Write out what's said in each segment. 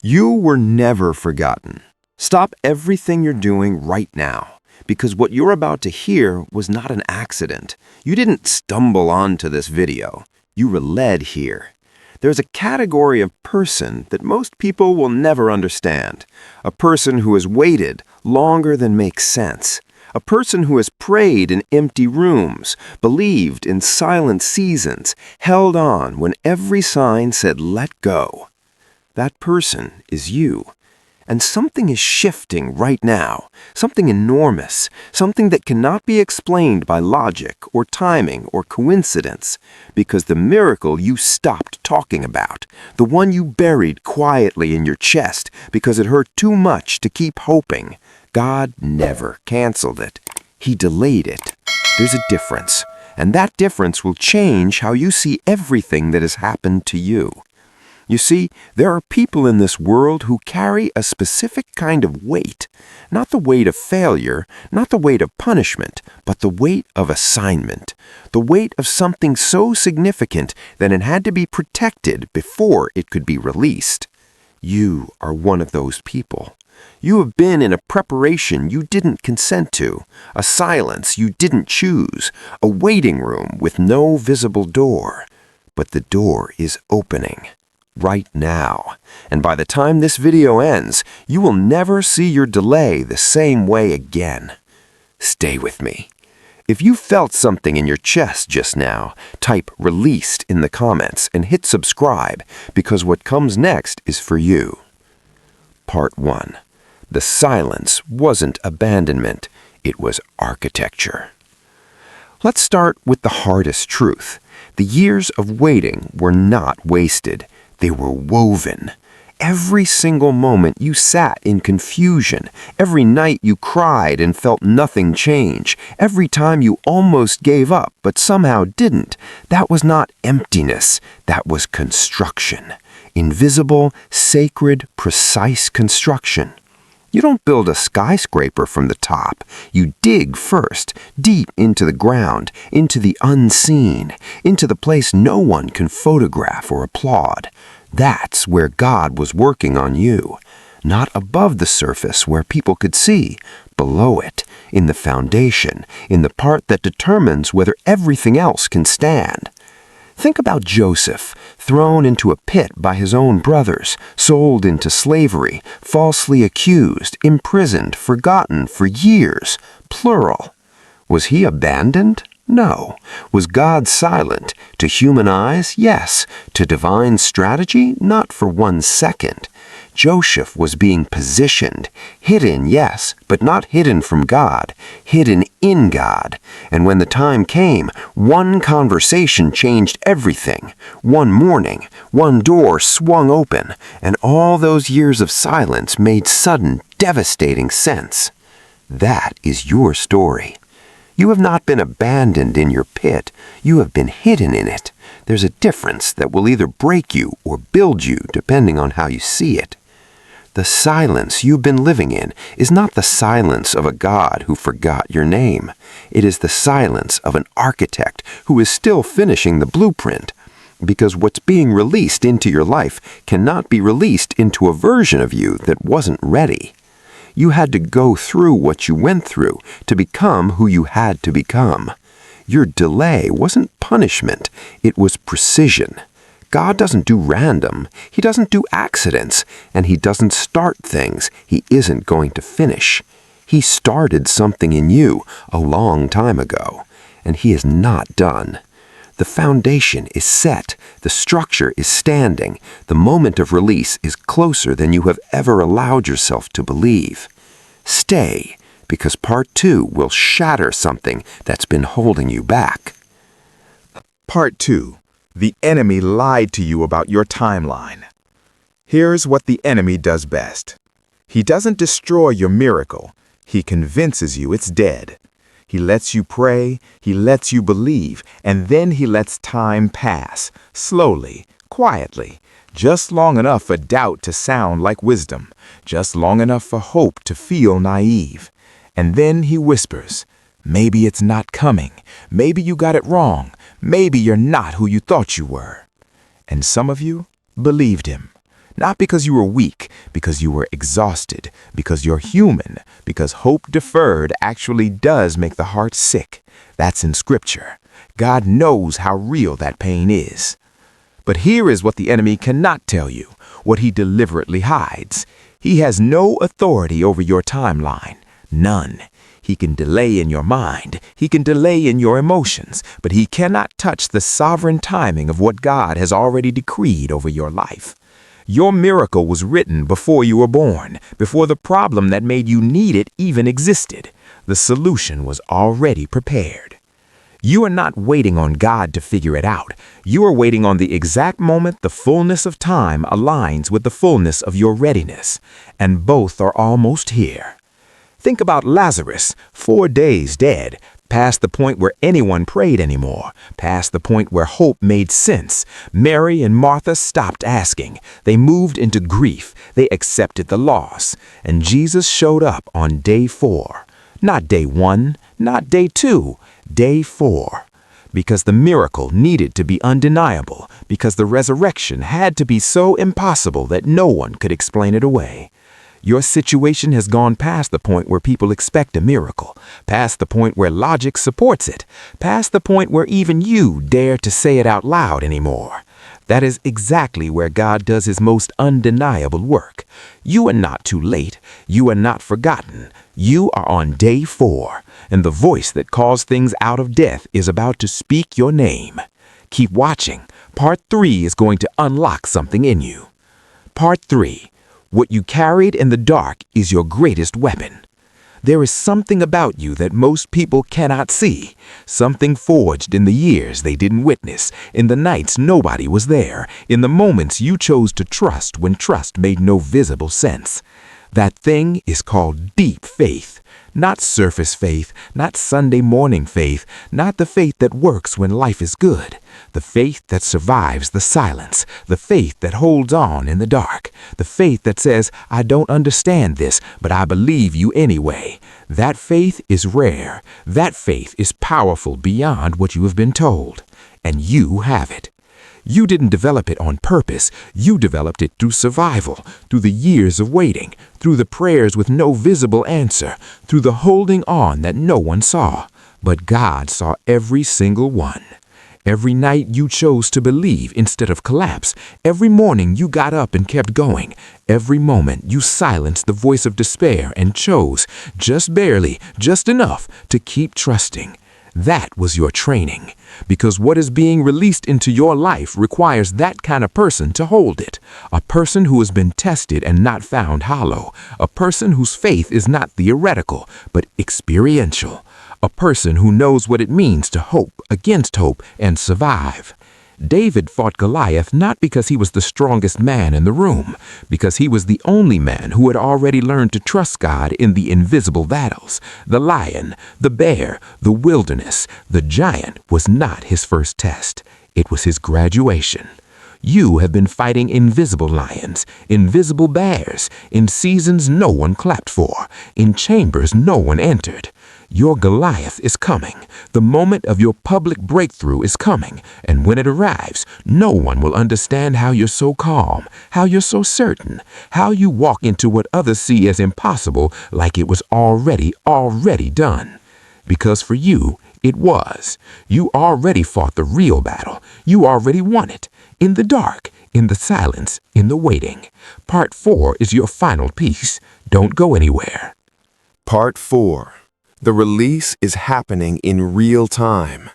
You were never forgotten. Stop everything you're doing right now, because what you're about to hear was not an accident. You didn't stumble onto this video. You were led here. There's a category of person that most people will never understand. A person who has waited longer than makes sense. A person who has prayed in empty rooms, believed in silent seasons, held on when every sign said let go. That person is you. And something is shifting right now, something enormous, something that cannot be explained by logic or timing or coincidence, because the miracle you stopped talking about, the one you buried quietly in your chest because it hurt too much to keep hoping, God never canceled it. He delayed it. There's a difference, and that difference will change how you see everything that has happened to you. You see, there are people in this world who carry a specific kind of weight, not the weight of failure, not the weight of punishment, but the weight of assignment, the weight of something so significant that it had to be protected before it could be released. You are one of those people. You have been in a preparation you didn't consent to, a silence you didn't choose, a waiting room with no visible door. But the door is opening. Right now. And by the time this video ends, you will never see your delay the same way again. Stay with me. If you felt something in your chest just now, type released in the comments and hit subscribe, because what comes next is for you. Part 1. The silence wasn't abandonment, it was architecture. Let's start with the hardest truth. The years of waiting were not wasted. They were woven. Every single moment you sat in confusion, every night you cried and felt nothing change, every time you almost gave up but somehow didn't, that was not emptiness, that was construction. Invisible, sacred, precise construction. You don't build a skyscraper from the top. You dig first, deep into the ground, into the unseen, into the place no one can photograph or applaud. That's where God was working on you. Not above the surface where people could see, below it, in the foundation, in the part that determines whether everything else can stand. Think about Joseph, thrown into a pit by his own brothers, sold into slavery, falsely accused, imprisoned, forgotten for years, plural. Was he abandoned? No. Was God silent? To human eyes, yes. To divine strategy, not for 1 second. Joseph was being positioned, hidden, yes, but not hidden from God, hidden in God. And when the time came, one conversation changed everything. One morning, one door swung open, and all those years of silence made sudden, devastating sense. That is your story. You have not been abandoned in your pit. You have been hidden in it. There's a difference that will either break you or build you, depending on how you see it. The silence you've been living in is not the silence of a God who forgot your name. It is the silence of an architect who is still finishing the blueprint. Because what's being released into your life cannot be released into a version of you that wasn't ready. You had to go through what you went through to become who you had to become. Your delay wasn't punishment, it was precision. God doesn't do random, He doesn't do accidents, and He doesn't start things He isn't going to finish. He started something in you a long time ago, and He is not done. The foundation is set, the structure is standing, the moment of release is closer than you have ever allowed yourself to believe. Stay, because part 2 will shatter something that's been holding you back. Part 2. The enemy lied to you about your timeline. Here's what the enemy does best. He doesn't destroy your miracle. He convinces you it's dead. He lets you pray, he lets you believe, and then he lets time pass, slowly, quietly, just long enough for doubt to sound like wisdom, just long enough for hope to feel naive. And then he whispers, maybe it's not coming, maybe you got it wrong, maybe you're not who you thought you were. And some of you believed him. Not because you were weak, because you were exhausted, because you're human, because hope deferred actually does make the heart sick. That's in Scripture. God knows how real that pain is. But here is what the enemy cannot tell you, what he deliberately hides. He has no authority over your timeline. None. He can delay in your mind. He can delay in your emotions, but he cannot touch the sovereign timing of what God has already decreed over your life. Your miracle was written before you were born, before the problem that made you need it even existed. The solution was already prepared. You are not waiting on God to figure it out. You are waiting on the exact moment the fullness of time aligns with the fullness of your readiness, and both are almost here. Think about Lazarus, 4 days dead, past the point where anyone prayed anymore, past the point where hope made sense. Mary and Martha stopped asking. They moved into grief. They accepted the loss. And Jesus showed up on day 4. Not day 1, not day 2, day 4. Because the miracle needed to be undeniable, because the resurrection had to be so impossible that no one could explain it away. Your situation has gone past the point where people expect a miracle, past the point where logic supports it, past the point where even you dare to say it out loud anymore. That is exactly where God does his most undeniable work. You are not too late. You are not forgotten. You are on day 4, and the voice that calls things out of death is about to speak your name. Keep watching. Part 3 is going to unlock something in you. Part 3. What you carried in the dark is your greatest weapon. There is something about you that most people cannot see, something forged in the years they didn't witness, in the nights nobody was there, in the moments you chose to trust when trust made no visible sense. That thing is called deep faith. Not surface faith, not Sunday morning faith, not the faith that works when life is good. The faith that survives the silence, the faith that holds on in the dark, the faith that says, I don't understand this, but I believe you anyway. That faith is rare. That faith is powerful beyond what you have been told. And you have it. You didn't develop it on purpose. You developed it through survival, through the years of waiting, through the prayers with no visible answer, through the holding on that no one saw. But God saw every single one. Every night you chose to believe instead of collapse. Every morning you got up and kept going. Every moment you silenced the voice of despair and chose, just barely, just enough, to keep trusting. That was your training, because what is being released into your life requires that kind of person to hold it, a person who has been tested and not found hollow, a person whose faith is not theoretical, but experiential, a person who knows what it means to hope against hope and survive. David fought Goliath not because he was the strongest man in the room, because he was the only man who had already learned to trust God in the invisible battles. The lion, the bear, the wilderness, the giant was not his first test. It was his graduation. You have been fighting invisible lions, invisible bears, in seasons no one clapped for, in chambers no one entered. Your Goliath is coming. The moment of your public breakthrough is coming, and when it arrives, no one will understand how you're so calm, how you're so certain, how you walk into what others see as impossible like it was already done. Because for you, it was. You already fought the real battle. You already won it. In the dark, in the silence, in the waiting. Part 4 is your final piece. Don't go anywhere. Part 4. The release is happening in real time.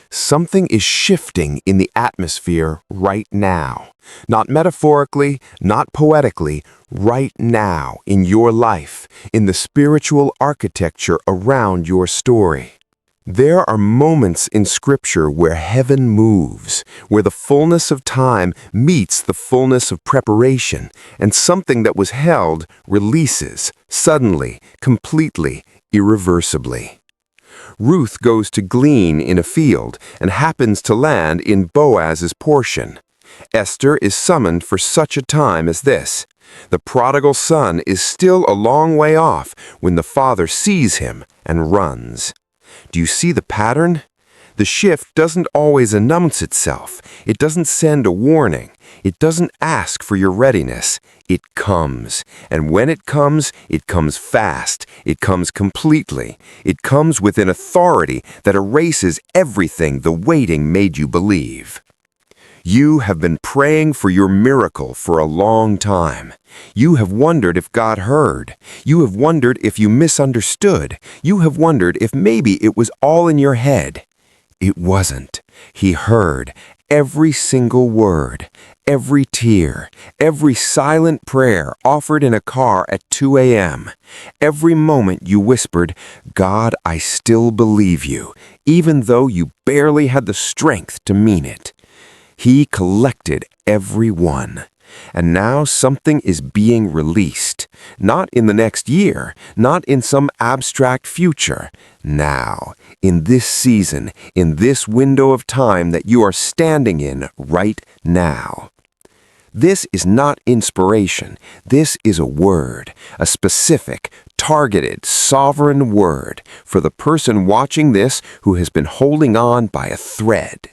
Something is shifting in the atmosphere right now. Not metaphorically, not poetically, right now in your life, in the spiritual architecture around your story. There are moments in Scripture where heaven moves, where the fullness of time meets the fullness of preparation, and something that was held releases, suddenly, completely, irreversibly. Ruth goes to glean in a field and happens to land in Boaz's portion. Esther is summoned for such a time as this. The prodigal son is still a long way off when the father sees him and runs. Do you see the pattern? The shift doesn't always announce itself. It doesn't send a warning. It doesn't ask for your readiness. It comes. And when it comes fast. It comes completely. It comes with an authority that erases everything the waiting made you believe. You have been praying for your miracle for a long time. You have wondered if God heard. You have wondered if you misunderstood. You have wondered if maybe it was all in your head. It wasn't. He heard every single word, every tear, every silent prayer offered in a car at 2 a.m. Every moment you whispered, "God, I still believe you," even though you barely had the strength to mean it. He collected every one. And now something is being released. Not in the next year, not in some abstract future. Now, in this season, in this window of time that you are standing in right now. This is not inspiration. This is a word, a specific, targeted, sovereign word for the person watching this who has been holding on by a thread.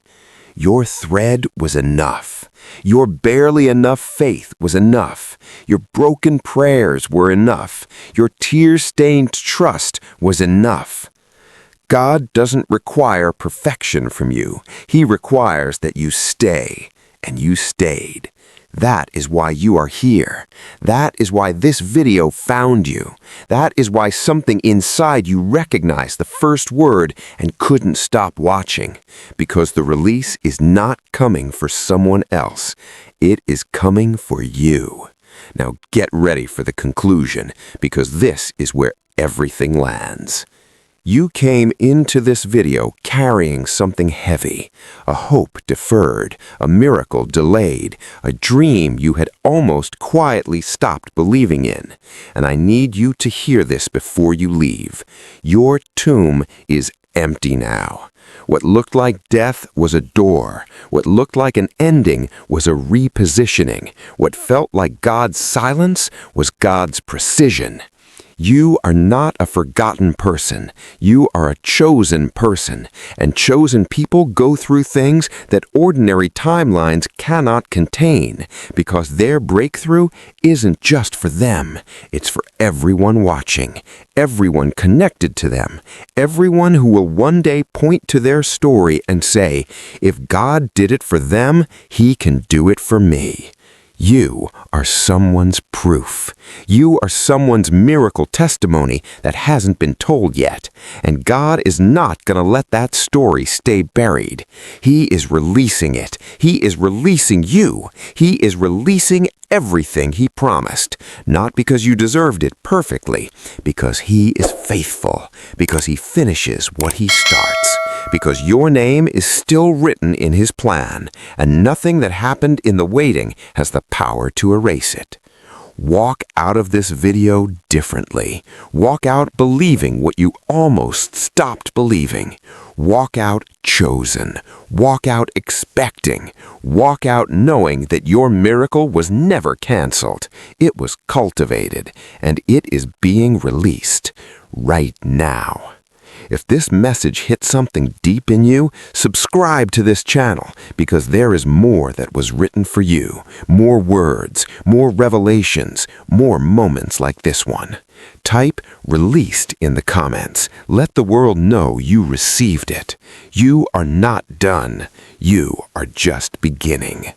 Your thread was enough. Your barely enough faith was enough. Your broken prayers were enough. Your tear-stained trust was enough. God doesn't require perfection from you. He requires that you stay, and you stayed. That is why you are here. That is why this video found you. That is why something inside you recognized the first word and couldn't stop watching. Because the release is not coming for someone else. It is coming for you. Now get ready for the conclusion, because this is where everything lands. You came into this video carrying something heavy, a hope deferred, a miracle delayed, a dream you had almost quietly stopped believing in. And I need you to hear this before you leave. Your tomb is empty now. What looked like death was a door. What looked like an ending was a repositioning. What felt like God's silence was God's precision. You are not a forgotten person. You are a chosen person, and chosen people go through things that ordinary timelines cannot contain, because their breakthrough isn't just for them. It's for everyone watching, everyone connected to them, everyone who will one day point to their story and say, "If God did it for them, He can do it for me." You are someone's proof. You are someone's miracle testimony that hasn't been told yet. And God is not going to let that story stay buried. He is releasing it. He is releasing you. He is releasing everything He promised. Not because you deserved it perfectly, because He is faithful, because He finishes what He starts. Because your name is still written in His plan, and nothing that happened in the waiting has the power to erase it. Walk out of this video differently. Walk out believing what you almost stopped believing. Walk out chosen. Walk out expecting. Walk out knowing that your miracle was never canceled. It was cultivated, and it is being released right now. If this message hit something deep in you, subscribe to this channel, because there is more that was written for you. More words, more revelations, more moments like this one. Type "released" in the comments. Let the world know you received it. You are not done. You are just beginning.